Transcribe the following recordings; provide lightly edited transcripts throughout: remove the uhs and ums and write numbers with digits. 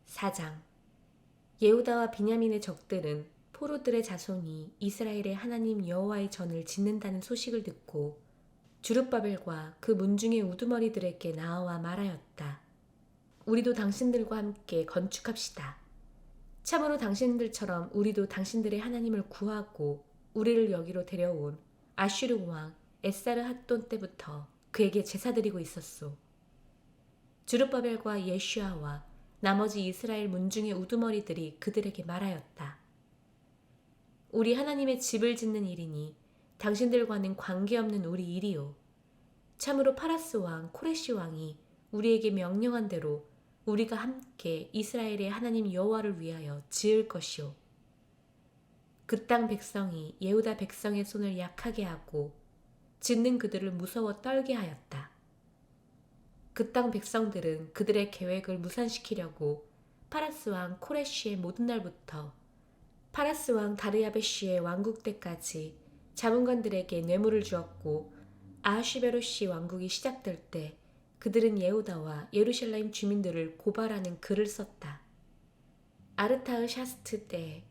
4장. 예후다와 비냐민의 적들은 포로들의 자손이 이스라엘의 하나님 여호와의 전을 짓는다는 소식을 듣고 주룹바벨과 그 문중의 우두머리들에게 나아와 말하였다. 우리도 당신들과 함께 건축합시다. 참으로 당신들처럼 우리도 당신들의 하나님을 구하고 우리를 여기로 데려온 아슈르 왕 에사르핫돈 때부터 그에게 제사드리고 있었소. 주룹바벨과 예슈아와 나머지 이스라엘 문중의 우두머리들이 그들에게 말하였다. 우리 하나님의 집을 짓는 일이니 당신들과는 관계없는 우리 일이요. 참으로 파라스 왕 코레시 왕이 우리에게 명령한 대로 우리가 함께 이스라엘의 하나님 여호와를 위하여 지을 것이요. 그 땅 백성이 예후다 백성의 손을 약하게 하고 짓는 그들을 무서워 떨게 하였다. 그 땅 백성들은 그들의 계획을 무산시키려고 파라스 왕 코레시의 모든 날부터 파라스 왕 다르야베시의 왕국 때까지 자문관들에게 뇌물을 주었고 아하시베로시 왕국이 시작될 때 그들은 예후다와 예루살렘 주민들을 고발하는 글을 썼다. 아르타흐샤스트 때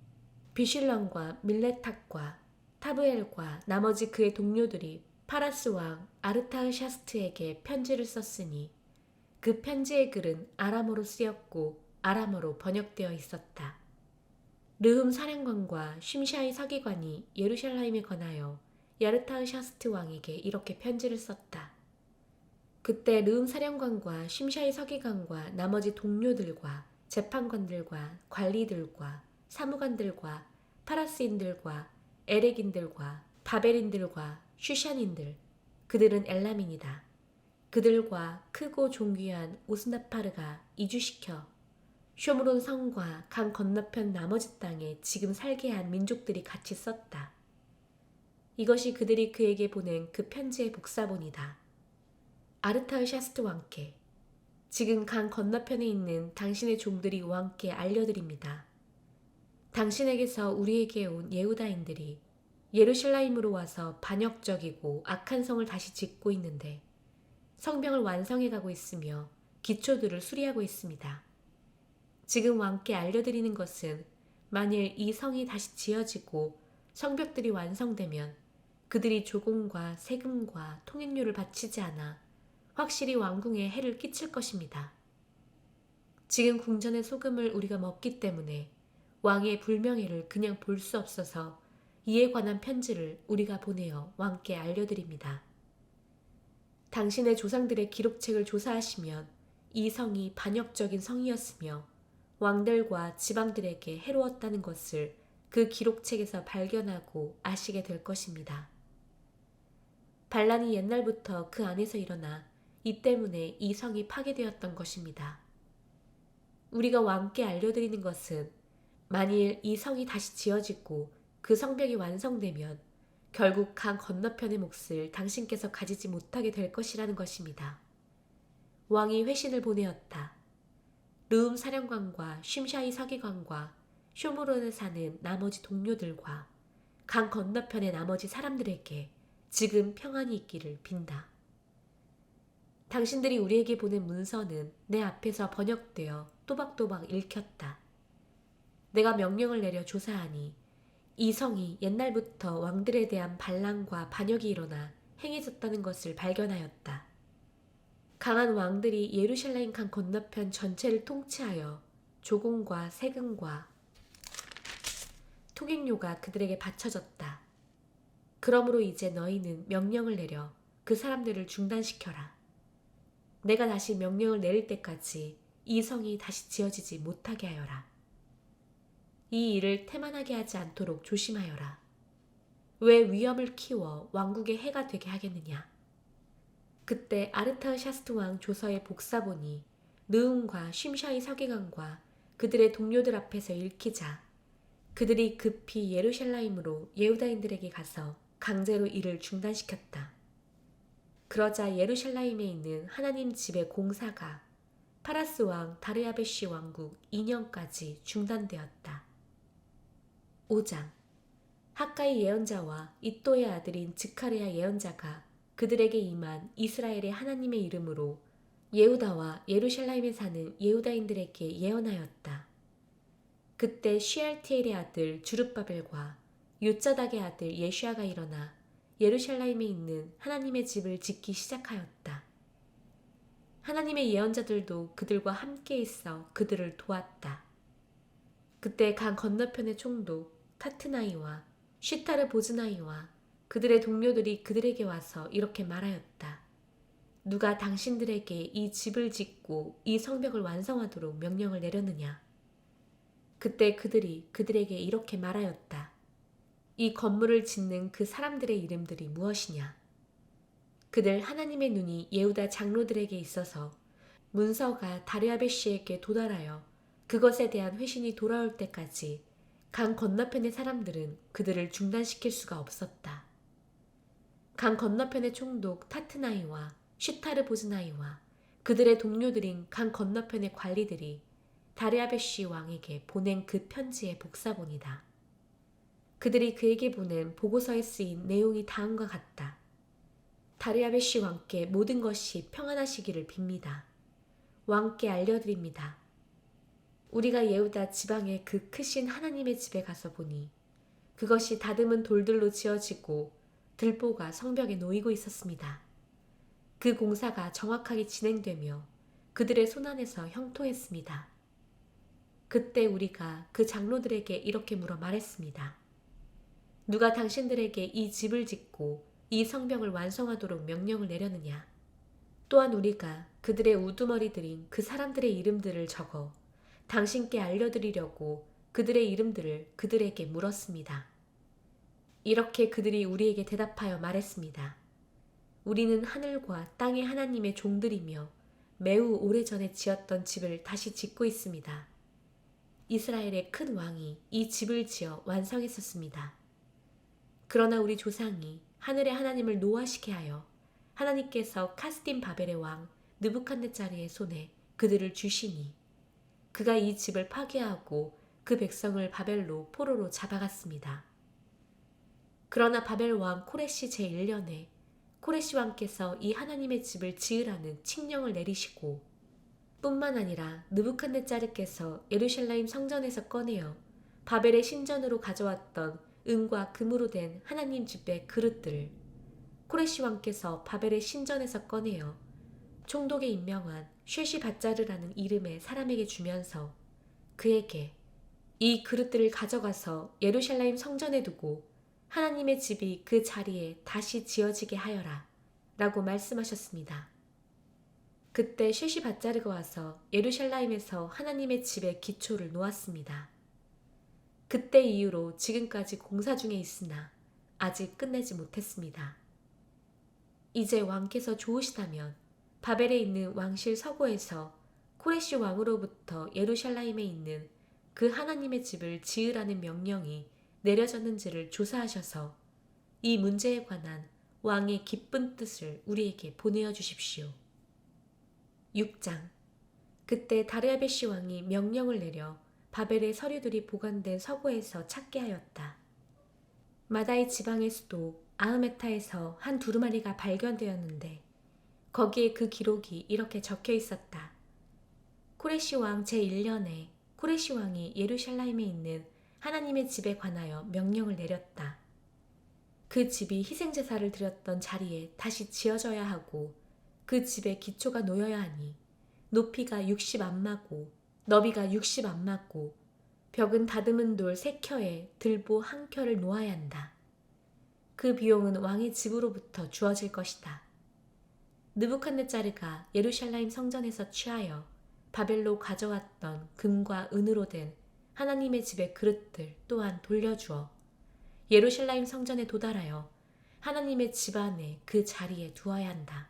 비실런과 밀레탁과 타브엘과 나머지 그의 동료들이 파라스 왕 아르타흐샤스트에게 편지를 썼으니 그 편지의 글은 아람어로 쓰였고 아람어로 번역되어 있었다. 르흠 사령관과 심샤이 서기관이 예루살렘에 관하여 야르타흐샤스트 왕에게 이렇게 편지를 썼다. 그때 르흠 사령관과 심샤이 서기관과 나머지 동료들과 재판관들과 관리들과 사무관들과 파라스인들과 에렉인들과 바벨인들과 슈샨인들, 그들은 엘람인이다. 그들과 크고 존귀한 오스나파르가 이주시켜 쇼므론 성과 강 건너편 나머지 땅에 지금 살게 한 민족들이 같이 썼다. 이것이 그들이 그에게 보낸 그 편지의 복사본이다. 아르타흐샤스트 왕께, 지금 강 건너편에 있는 당신의 종들이 왕께 알려드립니다. 당신에게서 우리에게 온 예후다인들이 예루살렘으로 와서 반역적이고 악한 성을 다시 짓고 있는데 성벽을 완성해 가고 있으며 기초들을 수리하고 있습니다. 지금 왕께 알려드리는 것은 만일 이 성이 다시 지어지고 성벽들이 완성되면 그들이 조공과 세금과 통행료를 바치지 않아 확실히 왕궁에 해를 끼칠 것입니다. 지금 궁전의 소금을 우리가 먹기 때문에 왕의 불명예를 그냥 볼 수 없어서 이에 관한 편지를 우리가 보내어 왕께 알려드립니다. 당신의 조상들의 기록책을 조사하시면 이 성이 반역적인 성이었으며 왕들과 지방들에게 해로웠다는 것을 그 기록책에서 발견하고 아시게 될 것입니다. 반란이 옛날부터 그 안에서 일어나 이 때문에 이 성이 파괴되었던 것입니다. 우리가 왕께 알려드리는 것은 만일 이 성이 다시 지어지고 그 성벽이 완성되면 결국 강 건너편의 몫을 당신께서 가지지 못하게 될 것이라는 것입니다. 왕이 회신을 보내었다. 르움 사령관과 심샤이 서기관과 쇼므론에 사는 나머지 동료들과 강 건너편의 나머지 사람들에게 지금 평안이 있기를 빈다. 당신들이 우리에게 보낸 문서는 내 앞에서 번역되어 또박또박 읽혔다. 내가 명령을 내려 조사하니 이 성이 옛날부터 왕들에 대한 반란과 반역이 일어나 행해졌다는 것을 발견하였다. 강한 왕들이 예루살렘 강 건너편 전체를 통치하여 조공과 세금과 통행료가 그들에게 바쳐졌다. 그러므로 이제 너희는 명령을 내려 그 사람들을 중단시켜라. 내가 다시 명령을 내릴 때까지 이 성이 다시 지어지지 못하게 하여라. 이 일을 태만하게 하지 않도록 조심하여라. 왜 위험을 키워 왕국의 해가 되게 하겠느냐. 그때 아르타흐샤스트 왕 조서의 복사본이 르움과 심샤이 서기관과 그들의 동료들 앞에서 읽히자 그들이 급히 예루살렘으로 예후다인들에게 가서 강제로 일을 중단시켰다. 그러자 예루살렘에 있는 하나님 집의 공사가 파라스 왕 다르야베시 왕국 2년까지 중단되었다. 5장. 학가이 예언자와 이또의 아들인 즈카르야 예언자가 그들에게 임한 이스라엘의 하나님의 이름으로 예후다와 예루샬라임에 사는 예후다인들에게 예언하였다. 그때 시알티엘의 아들 주룹바벨과 요짜닥의 아들 예슈아가 일어나 예루샬라임에 있는 하나님의 집을 짓기 시작하였다. 하나님의 예언자들도 그들과 함께 있어 그들을 도왔다. 그때 강 건너편의 총독 타트나이와 쉬타르 보즈나이와 그들의 동료들이 그들에게 와서 이렇게 말하였다. 누가 당신들에게 이 집을 짓고 이 성벽을 완성하도록 명령을 내렸느냐? 그때 그들이 그들에게 이렇게 말하였다. 이 건물을 짓는 그 사람들의 이름들이 무엇이냐? 그들 하나님의 눈이 예후다 장로들에게 있어서 문서가 다르야베시에게 도달하여 그것에 대한 회신이 돌아올 때까지 강 건너편의 사람들은 그들을 중단시킬 수가 없었다. 강 건너편의 총독 타트나이와 쉬타르 보즈나이와 그들의 동료들인 강 건너편의 관리들이 다르야베시 왕에게 보낸 그 편지의 복사본이다. 그들이 그에게 보낸 보고서에 쓰인 내용이 다음과 같다. 다르야베시 왕께 모든 것이 평안하시기를 빕니다. 왕께 알려드립니다. 우리가 예후다 지방의 그 크신 하나님의 집에 가서 보니 그것이 다듬은 돌들로 지어지고 들보가 성벽에 놓이고 있었습니다. 그 공사가 정확하게 진행되며 그들의 손안에서 형통했습니다. 그때 우리가 그 장로들에게 이렇게 물어 말했습니다. 누가 당신들에게 이 집을 짓고 이 성벽을 완성하도록 명령을 내렸느냐? 또한 우리가 그들의 우두머리들인 그 사람들의 이름들을 적어 당신께 알려드리려고 그들의 이름들을 그들에게 물었습니다. 이렇게 그들이 우리에게 대답하여 말했습니다. 우리는 하늘과 땅의 하나님의 종들이며 매우 오래전에 지었던 집을 다시 짓고 있습니다. 이스라엘의 큰 왕이 이 집을 지어 완성했었습니다. 그러나 우리 조상이 하늘의 하나님을 노하시게 하여 하나님께서 카스딘 바벨의 왕 느부갓네자르의 손에 그들을 주시니 그가 이 집을 파괴하고 그 백성을 바벨로 포로로 잡아갔습니다. 그러나 바벨 왕 코레시 제1년에 코레시 왕께서 이 하나님의 집을 지으라는 칙령을 내리시고 뿐만 아니라 느부갓네자르께서 예루샬라임 성전에서 꺼내어 바벨의 신전으로 가져왔던 은과 금으로 된 하나님 집의 그릇들을 코레시 왕께서 바벨의 신전에서 꺼내어 총독에 임명한 쉐시밧자르라는 이름의 사람에게 주면서 그에게 이 그릇들을 가져가서 예루샬라임 성전에 두고 하나님의 집이 그 자리에 다시 지어지게 하여라 라고 말씀하셨습니다. 그때 쉐시밧자르가 와서 예루샬라임에서 하나님의 집의 기초를 놓았습니다. 그때 이후로 지금까지 공사 중에 있으나 아직 끝내지 못했습니다. 이제 왕께서 좋으시다면 바벨에 있는 왕실 서고에서 코레시 왕으로부터 예루샬라임에 있는 그 하나님의 집을 지으라는 명령이 내려졌는지를 조사하셔서 이 문제에 관한 왕의 기쁜 뜻을 우리에게 보내어 주십시오. 6장. 그때 다르야베시 왕이 명령을 내려 바벨의 서류들이 보관된 서고에서 찾게 하였다. 마다이 지방의 수도 아흐메타에서 한 두루마리가 발견되었는데 거기에 그 기록이 이렇게 적혀 있었다. 코레시 왕 제1년에 코레시 왕이 예루샬라임에 있는 하나님의 집에 관하여 명령을 내렸다. 그 집이 희생제사를 드렸던 자리에 다시 지어져야 하고 그 집의 기초가 놓여야 하니 높이가 60안마고 너비가 60안마고 벽은 다듬은 돌 3켜에 들보 1켜를 놓아야 한다. 그 비용은 왕의 집으로부터 주어질 것이다. 느부갓네자르가 예루샬라임 성전에서 취하여 바벨로 가져왔던 금과 은으로 된 하나님의 집의 그릇들 또한 돌려주어 예루샬라임 성전에 도달하여 하나님의 집 안에 그 자리에 두어야 한다.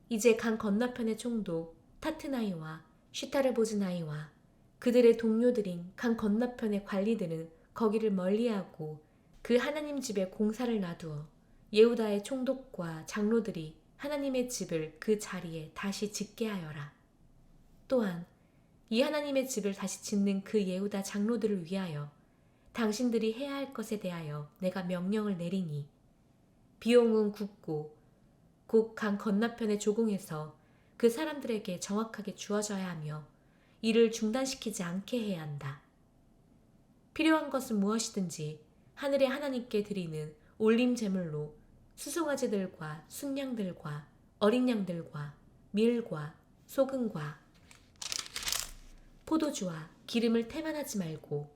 이제 강 건너편의 총독 타트나이와 쉬타르 보즈나이와 그들의 동료들인 강 건너편의 관리들은 거기를 멀리하고 그 하나님 집에 공사를 놔두어 예후다의 총독과 장로들이 하나님의 집을 그 자리에 다시 짓게 하여라. 또한 이 하나님의 집을 다시 짓는 그 예후다 장로들을 위하여 당신들이 해야 할 것에 대하여 내가 명령을 내리니 비용은 굳고 곧 강 건너편의 조공에서 그 사람들에게 정확하게 주어져야 하며 이를 중단시키지 않게 해야 한다. 필요한 것은 무엇이든지 하늘의 하나님께 드리는 올림 제물로 수송아지들과 순양들과 어린 양들과 밀과 소금과 포도주와 기름을 태만하지 말고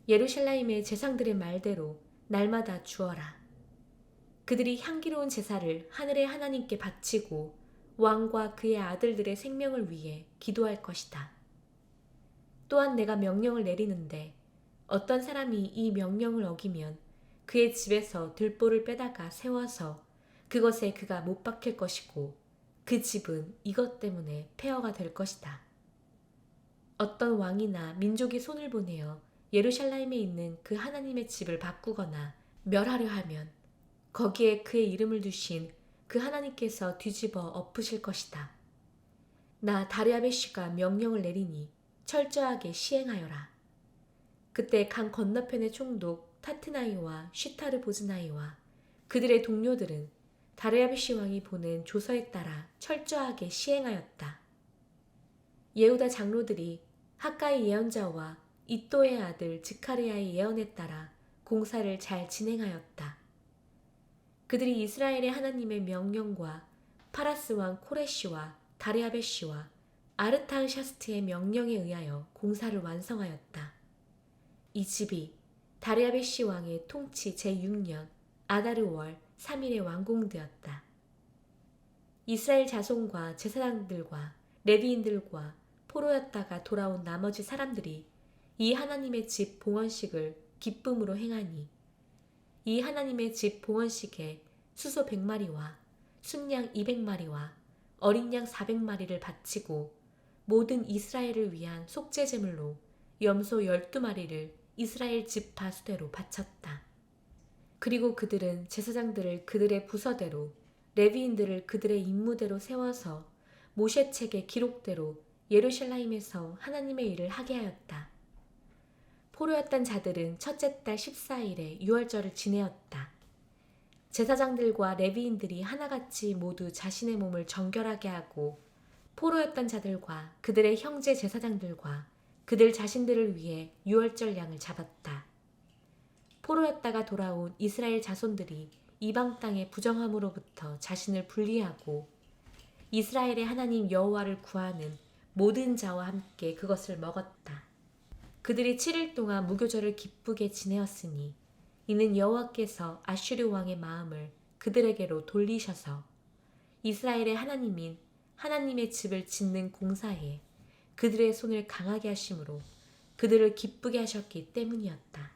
예루살렘의 제상들의 말대로 날마다 주어라. 그들이 향기로운 제사를 하늘의 하나님께 바치고 왕과 그의 아들들의 생명을 위해 기도할 것이다. 또한 내가 명령을 내리는데 어떤 사람이 이 명령을 어기면 그의 집에서 들보를 빼다가 세워서 그것에 그가 못 박힐 것이고 그 집은 이것 때문에 폐허가 될 것이다. 어떤 왕이나 민족이 손을 보내어 예루살렘에 있는 그 하나님의 집을 바꾸거나 멸하려 하면 거기에 그의 이름을 두신 그 하나님께서 뒤집어 엎으실 것이다. 나 다리아베시가 명령을 내리니 철저하게 시행하여라. 그때 강 건너편의 총독 타트나이와 쉬타르 보즈나이와 그들의 동료들은 다리아베시 왕이 보낸 조서에 따라 철저하게 시행하였다. 예후다 장로들이 학가의 예언자와 이또의 아들 즈카리아의 예언에 따라 공사를 잘 진행하였다. 그들이 이스라엘의 하나님의 명령과 파라스 왕 코레시와 다리아베시와 아르타흐샤스트의 명령에 의하여 공사를 완성하였다. 이 집이 다리아베시 왕의 통치 제6년 아다르월 3일에 완공되었다. 이스라엘 자손과 제사장들과 레위인들과 포로였다가 돌아온 나머지 사람들이 이 하나님의 집 봉헌식을 기쁨으로 행하니 이 하나님의 집 봉헌식에 수소 100마리와 순양 200마리와 어린 양 400마리를 바치고 모든 이스라엘을 위한 속죄 제물로 염소 12마리를 이스라엘 지파 수대로 바쳤다. 그리고 그들은 제사장들을 그들의 부서대로 레위인들을 그들의 임무대로 세워서 모세 책의 기록대로 예루살렘에서 하나님의 일을 하게 하였다. 포로였던 자들은 첫째 달 14일에 유월절을 지내었다. 제사장들과 레위인들이 하나같이 모두 자신의 몸을 정결하게 하고 포로였던 자들과 그들의 형제 제사장들과 그들 자신들을 위해 유월절 양을 잡았다. 포로였다가 돌아온 이스라엘 자손들이 이방 땅의 부정함으로부터 자신을 분리하고 이스라엘의 하나님 여호와를 구하는 모든 자와 함께 그것을 먹었다. 그들이 7일 동안 무교절을 기쁘게 지내었으니 이는 여호와께서 아슈르 왕의 마음을 그들에게로 돌리셔서 이스라엘의 하나님인 하나님의 집을 짓는 공사에 그들의 손을 강하게 하심으로 그들을 기쁘게 하셨기 때문이었다.